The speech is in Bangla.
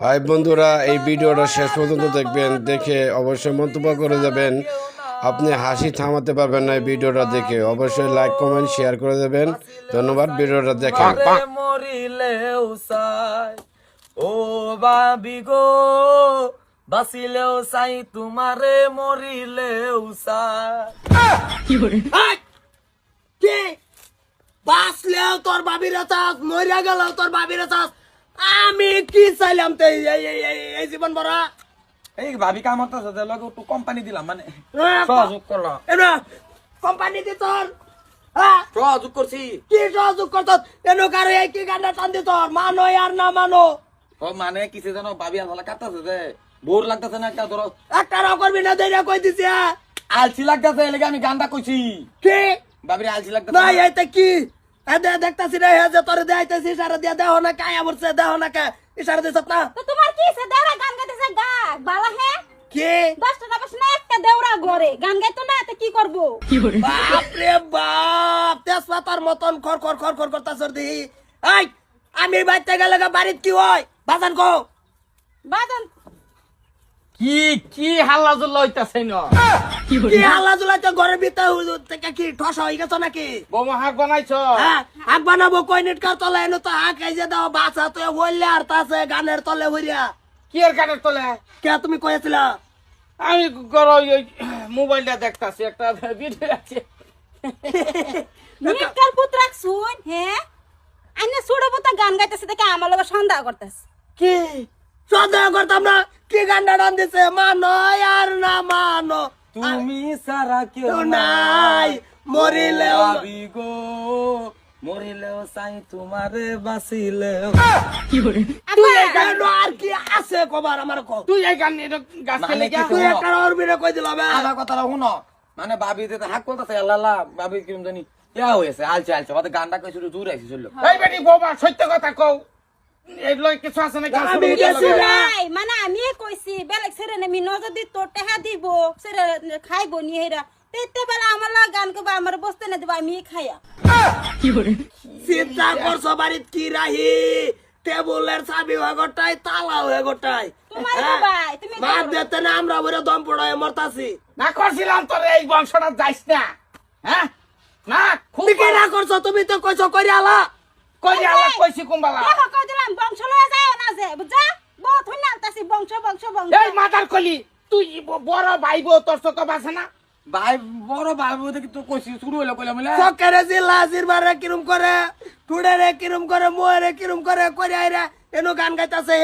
হাই বন্ধুরা, এই ভিডিওটা শেষ পর্যন্ত দেখবেন, দেখে অবশ্যই মন্তব্য করে যাবেন। আপনি হাসি থামাতে পারবেন না এই ভিডিওটা দেখে। অবশ্যই লাইক কমেন্ট শেয়ার করে দেবেন। ধন্যবাদ। ভিডিওটা দেখেন। মরিলেও চাই ও বাবি গো, বাঁচিলেও চাই তোমারে, মরিলেও চাই। কি বাঁচলেও তোর বাবির চাস, মরিয়া গেলেও তোর বাবির চাস। আমি কি চাইলাম তো এই জীবন ভরা? এই ভাবি কাম হতেছে লগে একটু কোম্পানি দিলাম মানে সহযোগ করলাম। কোম্পানি দি তোর হ্যাঁ সহযোগ করছি। কি সহযোগ করত? এনো কারে কি গান্ডা টান দি তোর, মানো আর না মানো? ও মানে কিসে জানো ভাবি আসলে কাটতেছে যে বোর লাগতেছে না একটা ধরো একটা রাও করবি না, দেরিয়া কই দিছি। আলসি লাগতেছে এলাকা আমি গানটা কইছি। কি ভাবির আলসি লাগতেছে না এইটা কি? দেখতাছি রে যে তোর দেখাইতেছি, ইশারা দিয়া দেহ না কায়া বলছে, দেহ না কা ইশারা দিছ না। তো তোমার কি সে দেওরা গান গাইতেছে গা বালা হে কি 10 টাকা বসে না একটা দেওরা ঘরে গান গাইতো না তো কি করব? বাপ রে বাপ, তেজপাতার মতন খর খর খর খর করতাছ দি। এই আমি বাইতে গেলে বাড়িত কি হয় বাজান কো? বাদন কি কি হাল্লা জুল্লা হইতাছে না। কি হাল্লা জুলাইতে ঘরের ভিতরে থেকে কি ঠস হয়ে গেছ নাকি? বোমা হাক বানাইছো? হ্যাঁ হাক বানাবো কই নেটকার তলে, এনে তো হাক এই যে দাও বাসা তো হইলে আর তাছে গানের তলে হইরা। কি এর কানের তলে? কে তুমি কইছিলা? আমি করো ওই মোবাইলটা দেখতাছি, একটা ভিডিও আছে। নেকর পুত্রাক শুন হে আইনে সুড়ো পুতা গান গাইতেছে দেখে আমার লগে সন্দেহ করতেছে। কি সন্দেহ করতাম না? কি গানটা টান দিছে, মানো আর না মানো? তুমি সারা কেউ কেউ নাই, মরিলেও ভাবি গো, মরিলেও চাই তোমারে, বাঁচিলেও। তুই এই গান আর কি আছে কবার আমার কো? তুই এই গান গাছ মানে খেলে কি তুই একটা অরবিনে কই দিলাম। আমার কথাটা শুনো, মানে ভাবি যে হাক করতেছে আল্লাহ ভাবি কিরম জানি ইয়া হয়েছে আলছে আলছে ওদের গানটা কই শুরু দূর আইছি চললো। এই বেটি বোমা সত্য কথা কও, এগুলো কিছু আছে নাকি? আমি গেছি না। নাই মানে আমি কইছি বেলেগ ছেড়ে নেমি নজর দি তোর টাকা দিব ছেড়ে খাইবো নি হেরা তেতে বেলা আমার লাগা গান কইবা আমার বসতে না দিব আমি খাইয়া। চিন্তা করছো বাড়িত কি রাহি? টেবুলের চাবি হয়ে গোটাই, তালা হয়ে গোটাই। তোমার ভাই তুমি বাদ দিতে না আমরা বলে দম পড়ায় মরতাছি। না করছিলাম তোর এই বংশটা যাইস না, হ্যাঁ না খুব তুমি কি না করছো? তুমি তো কইছো করি আলা। কই আল্লাহ কইছি কুম্বালা। দেখো কই দিলাম বংশ লয়ে যায় না যে বুঝা বহুত হইনা আনতাছি বংশ বংশ বংশ। এই মাদার কলি তুই বড় ভাই বউ তোর চোখ বাসে না? ভাই বড় ভাই বউ দেখি তো কইছি শুরু হইলো কইলাম বলে চকেরে জিল্লা জিরবারে কিরম করে, টুডে রে কিরম করে, মোয়ে রে কিরম করে, করি আইরা এনো গান গাইতাছে।